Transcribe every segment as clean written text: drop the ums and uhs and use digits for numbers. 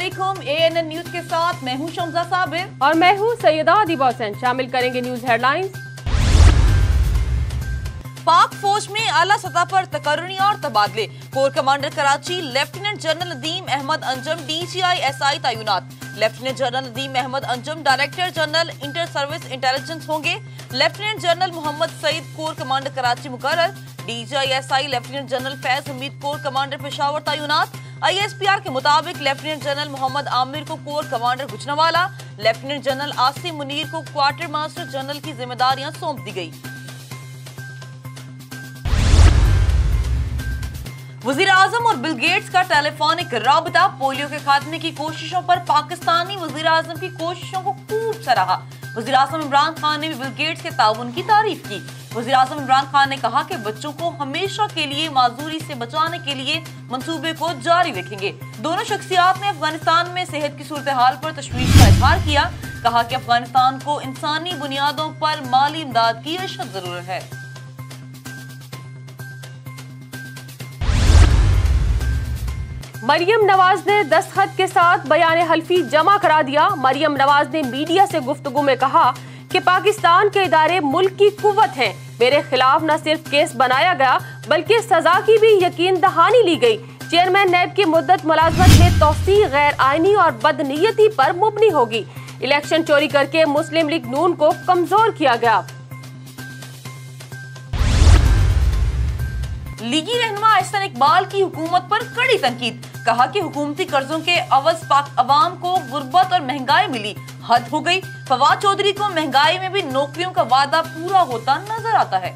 अस्सलामुअलैकुम। ANN news के साथ मैं हूं शम्सा साबिर और मैं हूं सैयदा अदीबा हुसैन। शामिल करेंगे न्यूज हेडलाइंस। पाक फौज में आला सतह पर तकर्रुनियां और तबादले। Corps commander Karachi lieutenant general Nadeem Ahmed Anjum DGI SI तैनात। Lieutenant general Nadeem Ahmed Anjum director general inter service intelligence होंगे। Lieutenant general Mohammad Saeed corps commander Karachi मुकर्रर। DGI SI lieutenant general Faiz Hameed corps commander Peshawar तैनात। ISPR के मुताबिक लेफ्टिनेंट जनरल मोहम्मद आमिर को corps commander Gujranwala, lieutenant general Asim Munir को क्वार्टर मास्टर जनरल की जिम्मेदारियां सौंप दी गई। वजीर आजम और बिल गेट्स का टेलीफोनिक राबता। पोलियो के खात्मे की कोशिशों पर पाकिस्तानी वजीर आजम की कोशिशों को खूब सराहा। वजीर आजम इमरान खान ने भी बिल गेट्स के ताउन की तारीफ की। वजीर आजम इमरान खान ने कहा कि बच्चों को हमेशा के लिए माजूरी से बचाने के लिए मंसूबे को जारी रखेंगे। दोनों शख्सियात ने अफगानिस्तान में सेहत की सूरत हाल पर तशवीश का इजहार किया। कहा कि अफगानिस्तान को इंसानी बुनियादों पर माली इमदाद की अशद जरूरत है। मरियम नवाज ने दस्तखत के साथ बयान हल्फी जमा करा दिया। मरियम नवाज ने मीडिया से गुफ्तगू में कहा कि पाकिस्तान के इदारे मुल्क की कुव्वत हैं। मेरे खिलाफ न सिर्फ केस बनाया गया बल्कि सजा की भी यकीन दहानी ली गई। चेयरमैन नैब की मुद्दत मुलाजमत में तौसी गैर आईनी और बदनीयती पर मुबनी होगी। इलेक्शन चोरी करके मुस्लिम लीग नून को कमजोर किया गया। लीगी रहनुमा एहसन इकबाल की हुकूमत पर कड़ी तनकीद। कहा कि हुकूमती कर्जों के अवज पाक अवाम को गुर्बत और महंगाई मिली, हद हो गई। फवाद चौधरी को महंगाई में भी नौकरियों का वादा पूरा होता नजर आता है।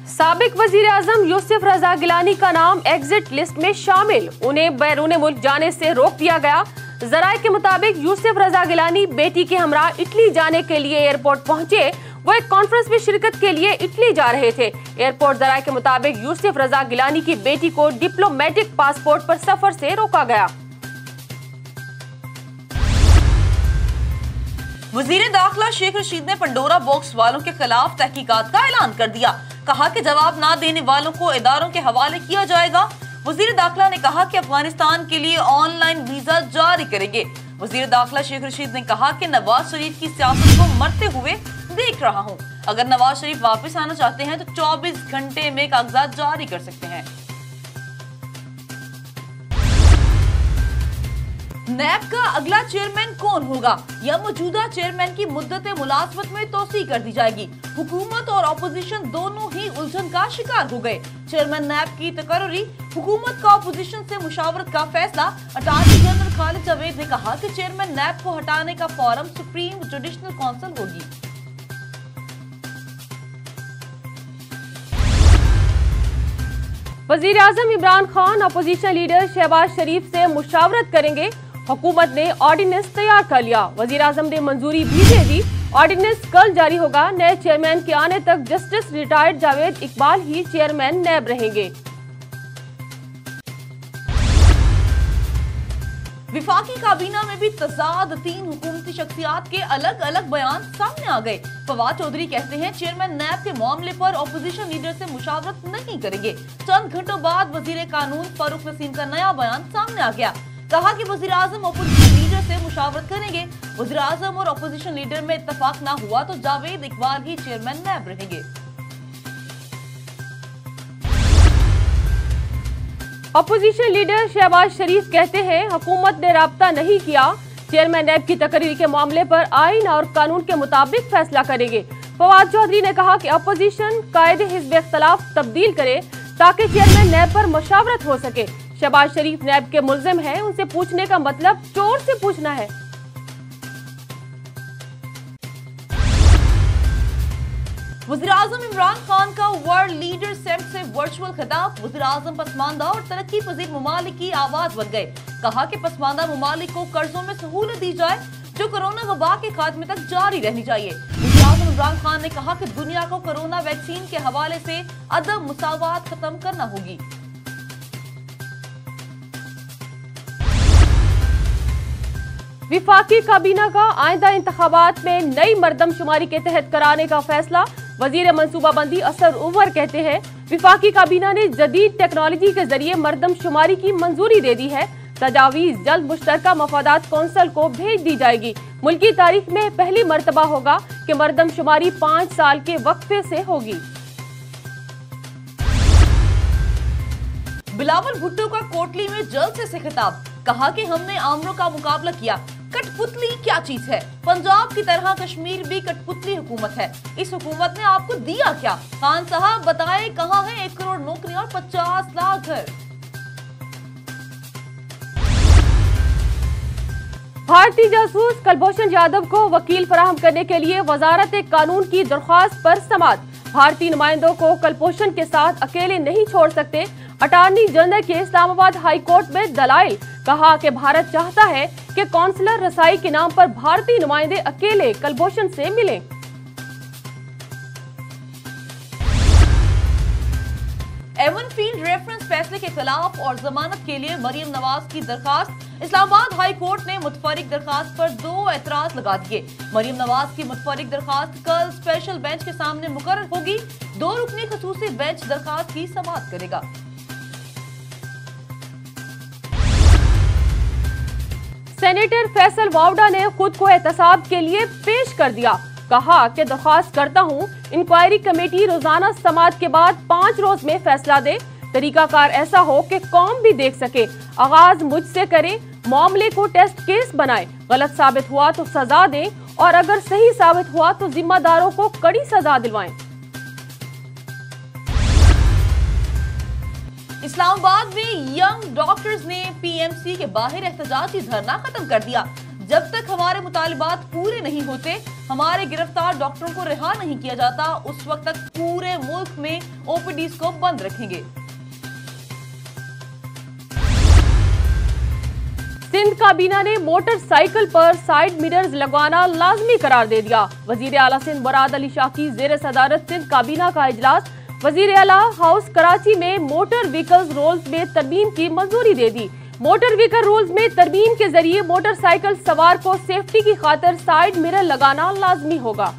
साबिक वजीर आजम यूसुफ रजा गिलानी का नाम एग्जिट लिस्ट में शामिल। उन्हें बैरून मुल्क जाने से रोक दिया गया। जराये के मुताबिक यूसुफ रजा गिलानी बेटी के हमरा इटली जाने के लिए एयरपोर्ट पहुंचे। वो एक कॉन्फ्रेंस में शिरकत के लिए इटली जा रहे थे। एयरपोर्ट जराये के मुताबिक यूसुफ रजा गिलानी की बेटी को डिप्लोमेटिक पासपोर्ट पर सफर से रोका गया। वजीर दाखिला शेख रशीद ने पंडोरा बॉक्स वालों के खिलाफ तहकीकात का ऐलान कर दिया। कहा कि जवाब ना देने वालों को इदारों के हवाले किया जाएगा। वजीर दाखिला ने कहा कि अफगानिस्तान के लिए ऑनलाइन वीजा जारी करेंगे। वजीर दाखिला शेख रशीद ने कहा कि नवाज शरीफ की सियासत को मरते हुए देख रहा हूं। अगर नवाज शरीफ वापस आना चाहते हैं तो 24 घंटे में कागजात जारी कर सकते हैं। नैब का अगला चेयरमैन कौन होगा या मौजूदा चेयरमैन की मुद्दत मुलाजमत में तोसी कर दी जाएगी। हुकूमत और अपोजिशन दोनों ही उलझन का शिकार हो गए। चेयरमैन नैब की तकर्री, हुकूमत का अपोजिशन से मुशावरत का फैसला। अटॉर्नी जनरल खालिद जावेद ने कहा कि चेयरमैन नैब को हटाने का फोरम सुप्रीम जुडिशनल काउंसिल होगी। वजीर आजम इमरान खान अपोजिशन लीडर शहबाज शरीफ से मुशावरत करेंगे। हुकूमत ने ऑर्डिनेंस तैयार कर लिया। वजीर आजम ने मंजूरी भी दे दी। ऑर्डिनेंस कल जारी होगा। नए चेयरमैन के आने तक जस्टिस रिटायर्ड जावेद इकबाल ही चेयरमैन नैब रहेंगे। विफाकी काबीना में भी तजाद। 3 हुकूमती शख्सियात के अलग अलग बयान सामने आ गए। फवाद चौधरी कहते हैं चेयरमैन नैब के मामले पर ऑपोजिशन लीडर से मुशावरत नहीं करेंगे। चंद घंटों बाद वजीर कानून फारूक नसीम का नया बयान सामने आ गया। कहा कि वजीर आजम ऑपोजिशन लीडर से मुशावरत करेंगे। वजीर आजम और ऑपोजिशन लीडर में इत्तेफाक ना हुआ तो जावेद इकबाल ही चेयरमैन नैब रहेंगे। अपोजिशन लीडर शहबाज शरीफ कहते हैं हुकूमत ने राब्ता नहीं किया। चेयरमैन नैब की तकरीर के मामले पर आईन और कानून के मुताबिक फैसला करेंगे। फवाद चौधरी ने कहा कि अपोजिशन कायदे हिज़्ब इख्तलाफ तब्दील करे ताकि चेयरमैन नैब पर मुशावरत हो सके। शहबाज शरीफ नैब के मुल्जिम हैं, उनसे पूछने का मतलब चोर से पूछना है। वज़ीर आज़म इमरान खान का वर्ल्ड लीडर समिट से वर्चुअल खिताब। वज़ीर आज़म पसमानदा और तरक्की पजीर ममालिक की आवाज बन गए। कहा कि पसमानदा ममालिक को कर्जों में सहूलत दी जाए जो कोरोना वबा के खात्मे तक जारी रहनी चाहिए। वज़ीर आज़म इमरान खान ने कहा कि दुनिया को कोरोना वैक्सीन के हवाले से अदम मुसावात खत्म करना होगी। विफाकी काबीना का आइंदा इंतखाबात में नई मरदमशुमारी के तहत कराने का फैसला। वजीर मंसूबाबंदी असर उमर कहते हैं विफाकी काबीना ने जदीद टेक्नोलॉजी के जरिए मर्दमशुमारी की मंजूरी दे दी है। तजावीज जल्द मुश्तरका मफादात कौंसिल को भेज दी जाएगी। मुल्की तारीख में पहली मर्तबा होगा कि मर्दमशुमारी 5 साल के वक्फे से होगी। बिलावल भुट्टो का कोटली में जलसे से खिताब, कहा कि हमने आमरों का मुकाबला किया। कठपुतली क्या चीज है? पंजाब की तरह कश्मीर भी कठपुतली हुकूमत है। इस हुकूमत ने आपको दिया क्या? खान साहब बताएं, कहां है 1 करोड़ नौकरियां और 50 लाख घर? भारतीय जासूस कुलभूषण यादव को वकील फराहम करने के लिए वजारत कानून की दरख्वास्त पर समाअत। भारतीय नुमाइंदों को कुलभूषण के साथ अकेले नहीं छोड़ सकते। अटॉर्नी जनरल के इस्लामाबाद हाई कोर्ट में दलाइल, कहा कि भारत चाहता है कि कौंसलर रसाई के नाम पर भारतीय नुमाइंदे अकेले कुलभूषण से मिलें। एवन फील्ड रेफरेंस फैसले के खिलाफ और जमानत के लिए मरियम नवाज की दरखास्त। इस्लामाबाद हाई कोर्ट ने मुतफरिक दरखास्त पर 2 एतराज लगा दिए। मरियम नवाज की मुतफरिक दरखास्त कल स्पेशल बेंच के सामने मुकर्रर होगी। 2 रुकनी खसूसी बेंच दरखास्त की समाअत करेगा। सेनेटर फैसल वावडा ने खुद को एहतसाब के लिए पेश कर दिया। कहा कि दरख्वास्त करता हूं, इंक्वायरी कमेटी रोजाना समाअत के बाद 5 रोज में फैसला दे। तरीकाकार ऐसा हो कि कौम भी देख सके। आगाज मुझसे करें, मामले को टेस्ट केस बनाएं। गलत साबित हुआ तो सजा दें और अगर सही साबित हुआ तो जिम्मेदारों को कड़ी सजा दिलवाएं। इस्लामाबाद में यंग डॉक्टर्स ने पीएमसी के बाहर एहतजाजी धरना खत्म कर दिया। जब तक हमारे मुतालिबात पूरे नहीं होते, हमारे गिरफ्तार डॉक्टरों को रिहा नहीं किया जाता, उस वक्त तक पूरे मुल्क में ओपीडीज को बंद रखेंगे। सिंध काबीना ने मोटरसाइकिल पर साइड मिरर्स लगवाना लाजमी करार दे दिया। वजीर आला सिंध मुराद अली शाह की जेर सदारत सिंध काबीना का इजलास। वजीर आला हाउस कराची में मोटर व्हीकल्स रूल्स में तरमीम की मंजूरी दे दी। मोटर व्हीकल रूल्स में तरमीम के जरिए मोटरसाइकिल सवार को सेफ्टी की खातिर साइड मिरर लगाना लाजमी होगा।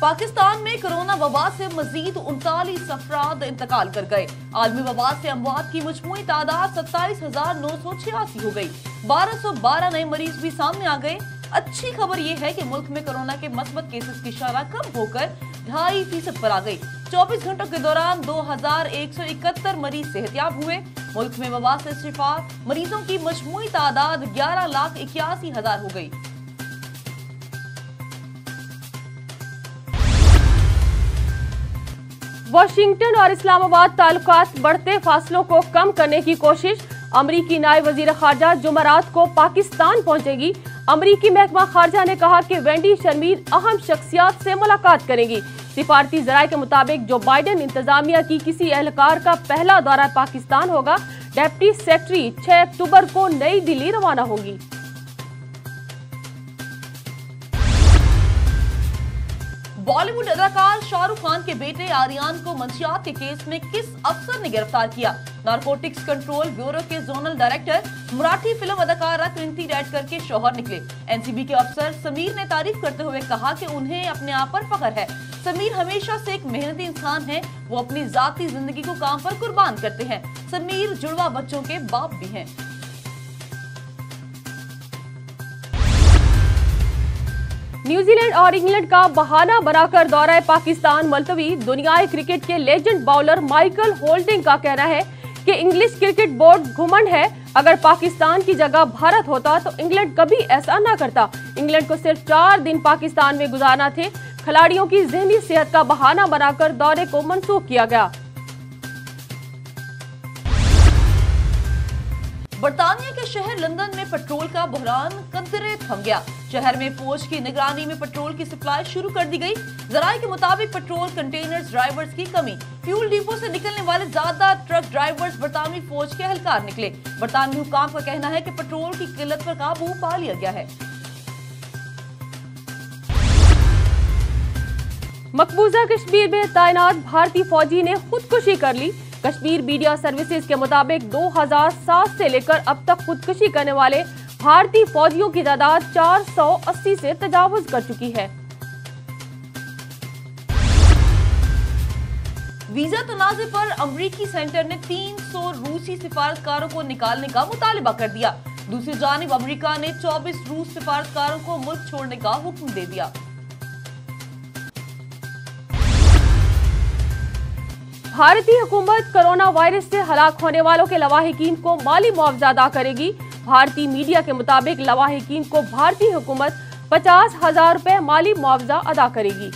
पाकिस्तान में कोरोना वबा से मजीद 39 अफराद इंतकाल कर गए। आलमी वबा से अमवात की मजमूई तादाद 27,986 हो गई। 1212 नए मरीज भी सामने आ गए। अच्छी खबर यह है कि मुल्क में कोरोना के मस्बत केसेस की शरह कम होकर 2.5% पर आ गई। 24 घंटों के दौरान 2171 मरीज सेहतयाब हुए। मुल्क में वबा से शिफा मरीजों की मजमूई तादाद 11,81,000 हो गई। वाशिंगटन और इस्लामाबाद ताल्लुकात बढ़ते फासलों को कम करने की कोशिश। अमरीकी नायब वजीर खारजा जुमेरात को पाकिस्तान पहुंचेगी। अमरीकी महकमा खारजा ने कहा कि वेंडी शर्मीन अहम शख्सियात से मुलाकात करेंगी। सिफारती जराये के मुताबिक जो बाइडेन इंतजामिया की किसी एहलकार का पहला दौरा पाकिस्तान होगा। डिप्टी सेक्रेटरी 6 अक्टूबर को नई दिल्ली रवाना होंगी। बॉलीवुड अदाकार शाहरुख खान के बेटे आर्यन को मंशियात के केस में किस अफसर ने गिरफ्तार किया? नारकोटिक्स कंट्रोल ब्यूरो के जोनल डायरेक्टर मराठी फिल्म अदाकारा कृति रेडकर के शौहर निकले। एनसीबी के अफसर समीर ने तारीफ करते हुए कहा कि उन्हें अपने आप पर फख्र है। समीर हमेशा से एक मेहनती इंसान है। वो अपनी जाती जिंदगी को काम पर कुर्बान करते हैं। समीर जुड़वा बच्चों के बाप भी हैं। न्यूजीलैंड और इंग्लैंड का बहाना बनाकर दौरा पाकिस्तान मुलतवी। दुनियाई क्रिकेट के लेजेंड बॉलर माइकल होल्डिंग का कहना है कि इंग्लिश क्रिकेट बोर्ड घुमंड है। अगर पाकिस्तान की जगह भारत होता तो इंग्लैंड कभी ऐसा ना करता। इंग्लैंड को सिर्फ 4 दिन पाकिस्तान में गुजारना थे। खिलाड़ियों की ज़हनी सेहत का बहाना बनाकर दौरे को मंसूख किया गया। बरतानिया के शहर लंदन में पेट्रोल का बहरान कतरे थम गया। शहर में फौज की निगरानी में पेट्रोल की सप्लाई शुरू कर दी गई। जराये के मुताबिक पेट्रोल कंटेनर्स ड्राइवर्स की कमी। फ्यूल डिपो से निकलने वाले ज्यादा ट्रक ड्राइवर्स बरतानवी फौज के एहलकार निकले। बरतानवी हुकाम का कहना है कि पेट्रोल की किल्लत पर काबू पा लिया गया है। मकबूजा कश्मीर में तैनात भारतीय फौजी ने खुदकुशी कर ली। कश्मीर मीडिया सर्विसेज के मुताबिक 2007 से लेकर अब तक खुदकुशी करने वाले भारतीय फौजियों की तादाद 480 से तजावुज कर चुकी है। वीजा तनाज़े पर अमरीकी सेंटर ने 300 रूसी सिफारतकारों को निकालने का मुतालिबा कर दिया। दूसरी जानिब अमेरिका ने 24 रूस सिफारतकारों को मुल्क छोड़ने का हुक्म दे दिया। भारतीय हुकूमत कोरोना वायरस से हलाक होने वालों के लवाहिकीन को माली मुआवजा अदा करेगी। भारतीय मीडिया के मुताबिक लवाहिकीन को भारतीय हुकूमत 50,000 रुपए माली मुआवजा अदा करेगी।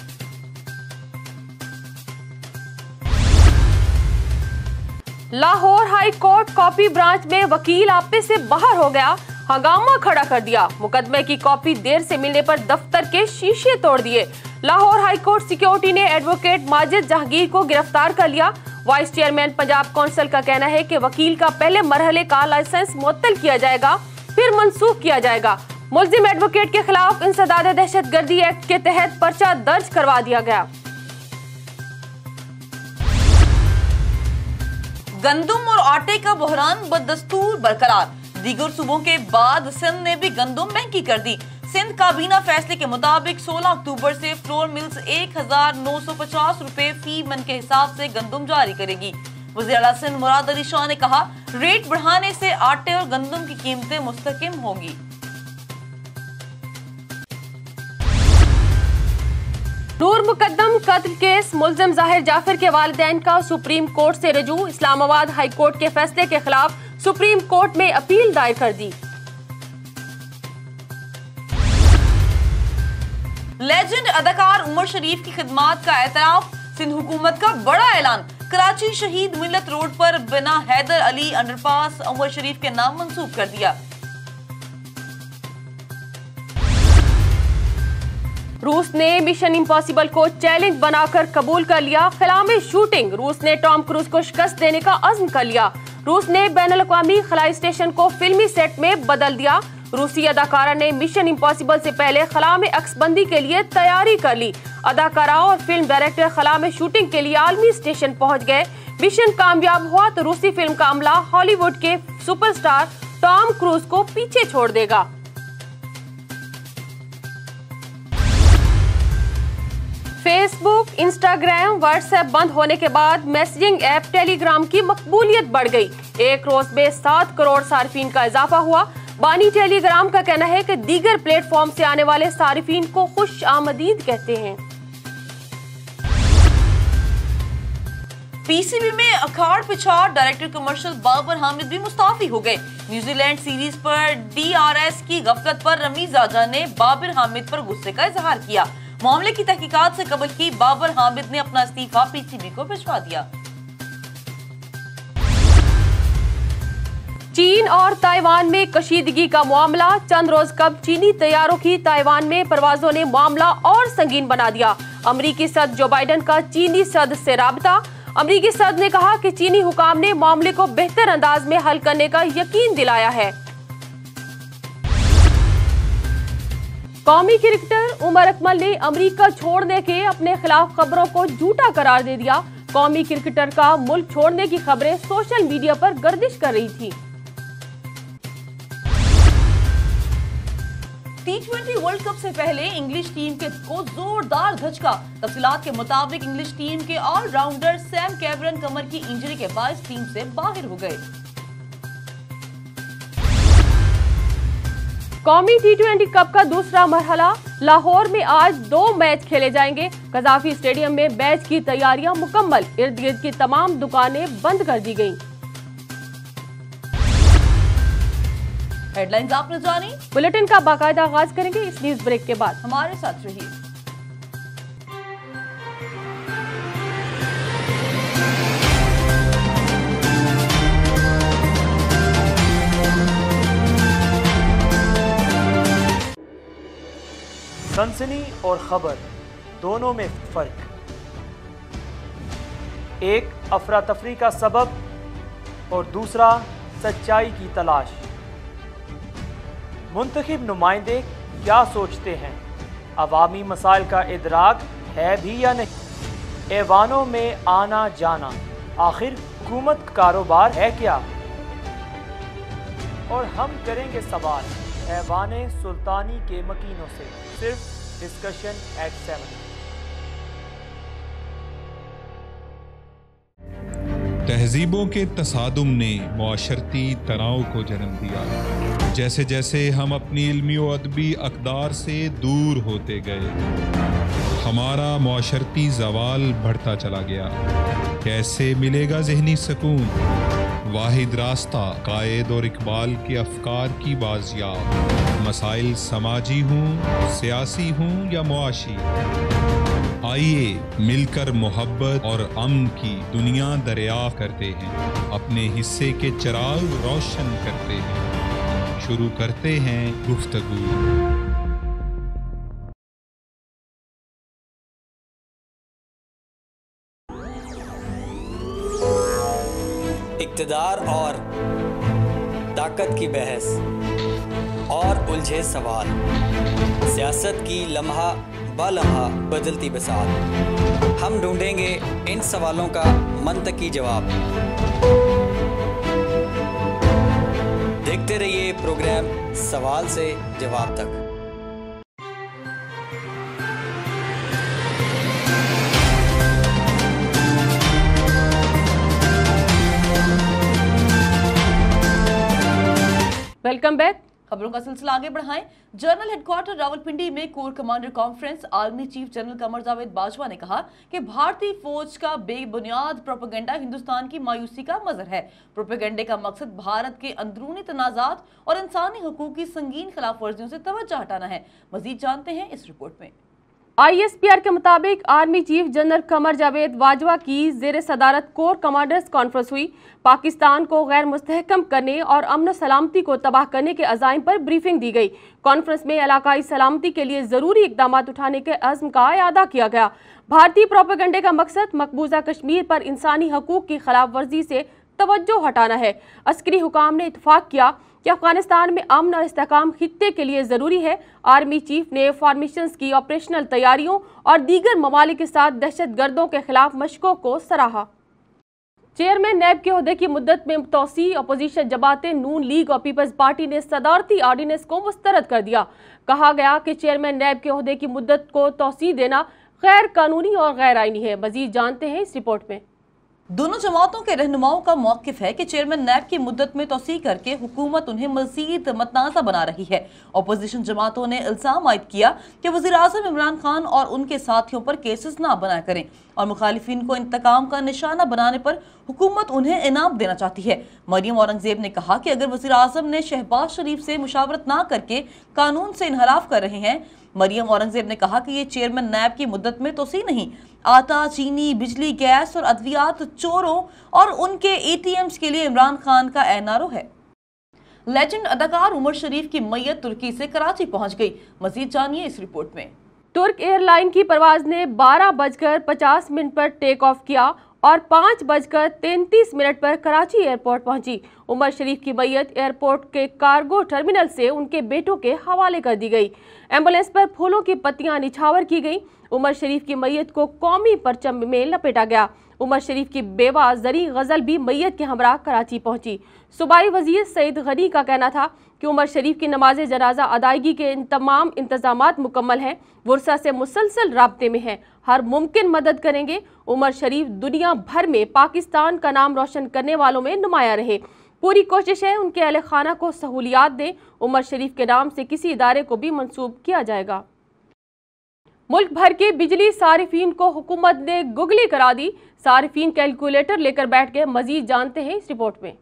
Lahore high court copy branch में वकील आपे से बाहर हो गया, हंगामा खड़ा कर दिया। मुकदमे की कॉपी देर से मिलने पर दफ्तर के शीशे तोड़ दिए। लाहौर हाई कोर्ट सिक्योरिटी ने एडवोकेट माजिद जहांगीर को गिरफ्तार कर लिया। वाइस चेयरमैन पंजाब काउंसिल का कहना है कि वकील का पहले मरहले का लाइसेंस मुअत्तल किया जाएगा, फिर मनसूख किया जाएगा। मुल्जिम एडवोकेट के खिलाफ इंसदाद दहशतगर्दी एक्ट के तहत पर्चा दर्ज करवा दिया गया। गंदुम और आटे का बहरान बदस्तूर बरकरार। दीगर सूबों के बाद सिंध ने भी गंदुम महंगी कर दी। सिंध काबीना फैसले के मुताबिक 16 अक्टूबर से फ्लोर मिल्स 1950 रुपए फी मन के हिसाब से गंदुम जारी करेगी। वज़ीर आला सिंध मुराद अली शाह ने कहा, रेट बढ़ाने से आटे और गंदुम की कीमतें मुस्तकिम होंगी। नूर मुकद्दम कत्ल केस मुल्जिम जाहिर जाफर के वालिदैन का सुप्रीम कोर्ट से रजू। इस्लामाबाद हाई कोर्ट के फैसले के खिलाफ सुप्रीम कोर्ट में अपील दायर कर दी। लेजेंड अदाकार उमर शरीफ की खिदमात का एतराफ। सिंध हुकूमत का बड़ा ऐलान। कराची शहीद मिल्लत रोड पर बिना हैदर अली अंडरपास उमर शरीफ के नाम मंसूब कर दिया। रूस ने मिशन इम्पॉसिबल को चैलेंज बनाकर कबूल कर लिया। खला में शूटिंग। रूस ने टॉम क्रूज को शिकस्त देने का अज़्म कर लिया। रूस ने बैनुल-अक़वामी खलाई स्टेशन को फिल्मी सेट में बदल दिया। रूसी अदाकारा ने मिशन इम्पॉसिबल से पहले खला में अक्सबंदी के लिए तैयारी कर ली। अदाकारा और फिल्म डायरेक्टर खला में शूटिंग के लिए आलमी स्टेशन पहुंच गए। मिशन कामयाब हुआ तो रूसी फिल्म का अमला हॉलीवुड के सुपरस्टार टॉम क्रूज को पीछे छोड़ देगा। फेसबुक, इंस्टाग्राम, व्हाट्सएप बंद होने के बाद मैसेजिंग ऐप टेलीग्राम की मकबूलियत बढ़ गई। एक रोज में 7 करोड़ सार्फिन का इजाफा हुआ। बानी टेलीग्राम का कहना है कि दीगर प्लेटफॉर्म से आने वाले सार्फिन को खुश आमदीद कहते हैं। पीसीबी में अखाड़ पिछाड़। डायरेक्टर कमर्शियल बाबर हामिद भी मुस्ताफी हो गए। न्यूजीलैंड सीरीज पर डीआरएस की गफलत पर रमीज आजा ने बाबर हामिद पर गुस्से का इजहार किया। मामले की तहकीकात से कबल ही बाबर हामिद ने अपना इस्तीफा पीसीबी को भिजवा दिया। चीन और ताइवान में कशीदगी का मामला। चंद रोज कब चीनी तैयारों की ताइवान में परवाजों ने मामला और संगीन बना दिया। अमरीकी सदर जो बाइडन का चीनी सदर से राबता। अमरीकी सदर ने कहा कि चीनी हुकाम ने मामले को बेहतर अंदाज में हल करने का यकीन दिलाया है। कौमी क्रिकेटर उमर अकमल ने अमेरिका छोड़ने के अपने खिलाफ खबरों को झूठा करार दे दिया। कौमी क्रिकेटर का मुल्क छोड़ने की खबरें सोशल मीडिया पर गर्दिश कर रही थी। T20 वर्ल्ड कप से पहले इंग्लिश टीम को जोरदार धचका। तफसीलात के मुताबिक इंग्लिश टीम के ऑलराउंडर सैम कैमरन कमर की इंजरी के बाद टीम से बाहर हो गए। कौमी T20 कप का दूसरा मरहला। लाहौर में आज 2 मैच खेले जाएंगे। कजाफी स्टेडियम में मैच की तैयारियां मुकम्मल। इर्द गिर्द की तमाम दुकानें बंद कर दी गईं। हेडलाइंस आपने जानी। बुलेटिन का बाकायदा आगाज करेंगे इस न्यूज ब्रेक के बाद। हमारे साथ रहिए। सनसनी और खबर दोनों में फर्क। एक अफरा तफरी का सबब और दूसरा सच्चाई की तलाश। मुंतखब नुमाइंदे क्या सोचते हैं? अवामी मसाइल का इदराक है भी या नहीं? ऐवानों में आना जाना आखिर हुकूमत कारोबार है क्या? और हम करेंगे सवाल ऐवाने सुल्तानी के मकीनों से, सिर्फ डिस्कशन एट 7। तहजीबों के तसादुम ने मुआशरती तनाव को जन्म दिया। जैसे जैसे हम अपनी इल्मी व अदबी अक़दार से दूर होते गए, हमारा मुआशरती ज़वाल बढ़ता चला गया। कैसे मिलेगा ज़हनी सुकून? वाहिद रास्ता कायद और इकबाल के अफकार की बाज़ियाब, मसाइल समाजी हों, सियासी हों या मुआशी। आइए मिलकर मोहब्बत और अमन की दुनिया दरिया करते हैं, अपने हिस्से के चिराग रोशन करते हैं। शुरू करते हैं गुफ्तगू। इक़्तिदार और ताकत की बहस और उलझे सवाल, सियासत की लम्हा ब लम्हा बदलती बसात। हम ढूंढेंगे इन सवालों का मंतकी जवाब। देखते रहिए प्रोग्राम सवाल से जवाब तक। Welcome back. खबरों का सिलसिला आगे बढ़ाएं। जनरल हेडक्वार्टर रावलपिंडी में corps commander conference army chief general Qamar Javed Bajwa ने कहा कि भारतीय फौज का बेबुनियाद प्रोपेगेंडा हिंदुस्तान की मायूसी का मजहर है। प्रोपेगेंडे का मकसद भारत के अंदरूनी तनाजात और इंसानी हुकूक की संगीन खिलाफ वर्जियों से तवज्जो हटाना है। मजीद जानते हैं इस रिपोर्ट में। ISPR के मुताबिक army chief general Qamar Javed Bajwa की जेर सदारत कोर कमांडर्स कॉन्फ्रेंस हुई। पाकिस्तान को गैर मुस्तहकम करने और अमन सलामती को तबाह करने के अज़ाइम पर ब्रीफिंग दी गई। कॉन्फ्रेंस में इलाकाई सलामती के लिए ज़रूरी इक़दाम उठाने के अज़्म का इयादा किया गया। भारतीय प्रोपेगेंडे का मकसद मकबूजा कश्मीर पर इंसानी हकूक की खिलाफ वर्जी से तवज्जो हटाना है। अस्करी हुकाम ने इत्तफाक किया कि अफगानिस्तान में अमन और इस्तेहकाम खित्ते के लिए ज़रूरी है। आर्मी चीफ ने फॉर्मेशंस की ऑपरेशनल तैयारियों और दीगर ममालिक के साथ दहशत गर्दों के खिलाफ मशकों को सराहा। चेयरमैन नैब के ओहदे की मुद्दत में तोसी अपोजिशन जमातें नून लीग और पीपल्स पार्टी ने सदारती ऑर्डिनेंस को मुस्तरद कर दिया। कहा गया कि चेयरमैन नैब के ओहदे की मुद्दत को तोसी देना गैर कानूनी और गैर आईनी है। मजीद जानते हैं इस रिपोर्ट में। दोनों जमातों के रहनुमाओं का मौक़िफ़ है कि चेयरमैन नैब की मुद्दत में तोसी करके हुकूमत उन्हें मज़ीद मतनाज़ा बना रही है। अपोजिशन जमातों ने इल्ज़ाम आयद किया कि वज़ीर-ए-आज़म इमरान खान और उनके साथियों पर केसेस ना बनाया करें और मुखालिफिन को इंतकाम का निशाना बनाने पर हुकूमत उन्हें इनाम देना चाहती है। मरियम औरंगजेब ने कहा कि अगर वज़ीर-ए-आज़म ने शहबाज शरीफ से मुशावरत ना करके कानून से इनहराफ कर रहे हैं। मरियम औरंगजेब ने कहा कि ये चेयरमैन नैब की मुद्दत में तोसी नहीं, आटा, चीनी, बिजली, गैस और अद्वियात चोरों और उनके ATMs के लिए इमरान खान का एनआरओ है। लेजेंड अदाकार उमर शरीफ की मैयत तुर्की से कराची पहुंच गई। मजीद जानिए इस रिपोर्ट में। तुर्क एयरलाइन की परवाज ने 12:50 पर टेक ऑफ किया और 5:33 पर कराची एयरपोर्ट पहुंची। उमर शरीफ की मैयत एयरपोर्ट के कार्गो टर्मिनल से उनके बेटों के हवाले कर दी गई। एम्बुलेंस पर फूलों की पत्तियां निछावर की गई। उमर शरीफ की मैयत को कौमी परचम में लपेटा गया। उमर शरीफ की बेवा जरी गजल भी मैयत के हमरा कराची पहुंची। सूबाई वजीर सईद गनी का कहना था कि उमर शरीफ की नमाज जनाजा अदायगी के तमाम इंतजामात मुकम्मल हैं। वर्सा से मुसलसल राब्ते में हैं, हर मुमकिन मदद करेंगे। उमर शरीफ दुनिया भर में पाकिस्तान का नाम रोशन करने वालों में नुमाया रहे। पूरी कोशिश है उनके अहले खाना को सहूलियात दें। उमर शरीफ के नाम से किसी इदारे को भी मंसूब किया जाएगा। मुल्क भर के बिजली सारिफीन को हुकूमत ने गुगली करा दी। सारिफीन कैलकुलेटर लेकर बैठ गए। मजीद जानते हैं इस रिपोर्ट में।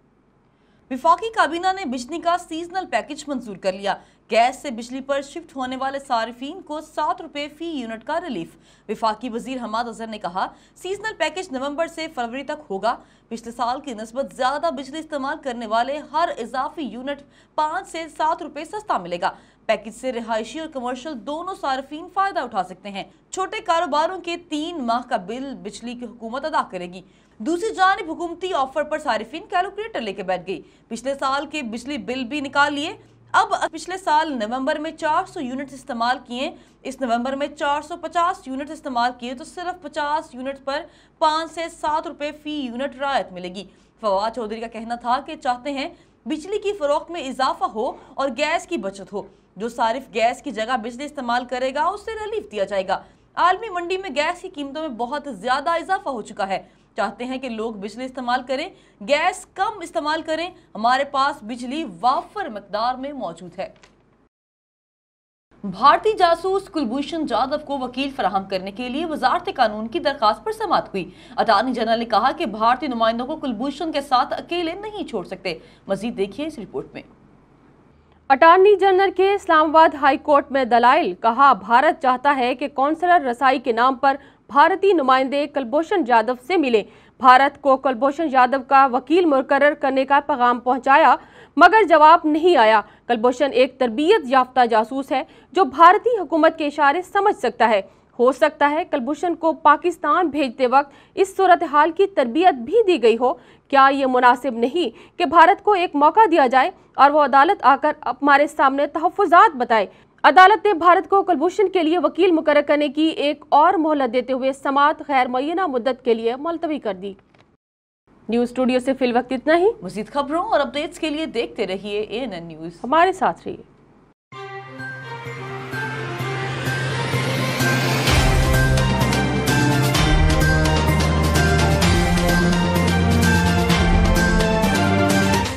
विफाकी काबीना ने बिजली का सीजनल पैकेज मंजूर कर लिया। गैस से बिजली पर शिफ्ट होने वाले सारिफीन को 7 रुपए फी यूनिट का रिलीफ। विफाकी वजीर हमाद अजहर ने कहा, सीजनल पैकेज नवंबर से फरवरी तक होगा। पिछले साल की निस्बत ज्यादा बिजली इस्तेमाल करने वाले हर इजाफी यूनिट 5 से 7 रुपए सस्ता मिलेगा। पैकेज से रिहायशी और कमर्शियल दोनों सार्फिन फायदा उठा सकते हैं। छोटे कारोबारों के 3 माह का बिल बिजली की हुकूमत अदा करेगी। दूसरी जानिब हुकूमती ऑफर पर सारिफिन कैलकुलेटर लेके बैठ गई। पिछले साल के बिजली बिल भी निकाल लिए। अब पिछले साल नवंबर में 400 यूनिट इस्तेमाल किए, इस नवंबर में 450 यूनिट इस्तेमाल किए तो सिर्फ 50 यूनिट पर 5 से 7 रुपए फी यूनिट रायत मिलेगी। फवाद चौधरी का कहना था कि चाहते हैं बिजली की फरोख्त में इजाफा हो और गैस की बचत हो। जो सारिफ गैस की जगह बिजली इस्तेमाल करेगा उससे रिलीफ दिया जाएगा। आलमी मंडी में गैस की कीमतों में बहुत ज्यादा इजाफा हो चुका है। चाहते हैं कि लोग बिजली इस्तेमाल करें, गैस कम इस्तेमाल करें। हमारे पास बिजली वाफर मिकदार में मौजूद है। भारतीय जासूस कुलभूषण जाधव को वकील फराहम करने के लिए वजारत कानून की दरखास्त पर समाअत हुई। अटॉर्नी जनरल ने कहा कि भारतीय नुमाइंदों को कुलभूषण के साथ अकेले नहीं छोड़ सकते। मजीद देखिए इस रिपोर्ट में। अटॉर्नी जनरल के इस्लामाबाद हाई कोर्ट में दलाइल। कहा, भारत चाहता है कि कौंसलर रसाई के नाम पर भारतीय नुमाइंदे कुलभूषण जाधव से मिले। भारत को कुलभूषण जाधव का वकील मुकर्रर करने का पैगाम पहुंचाया, मगर जवाब नहीं आया। कुलभूषण एक तरबियत याफ्ता जासूस है जो भारतीय हुकूमत के इशारे समझ सकता है। हो सकता है कुलभूषण को पाकिस्तान भेजते वक्त इस सूरत हाल की तरबियत भी दी गई हो। क्या ये मुनासिब नहीं कि भारत को एक मौका दिया जाए और वो अदालत आकर हमारे सामने तहफ़्फ़ुज़ात बताए। अदालत ने भारत को कुलभूषण के लिए वकील मुकर्रर करने की एक और मोहलत देते हुए समाअत गैर मुअय्यना मुद्दत के लिए मुलतवी कर दी। न्यूज़ स्टूडियो से फिल वक्त इतना ही। मज़ीद खबरों और अपडेट्स के लिए देखते रहिए ANN न्यूज़। हमारे साथ रहिए।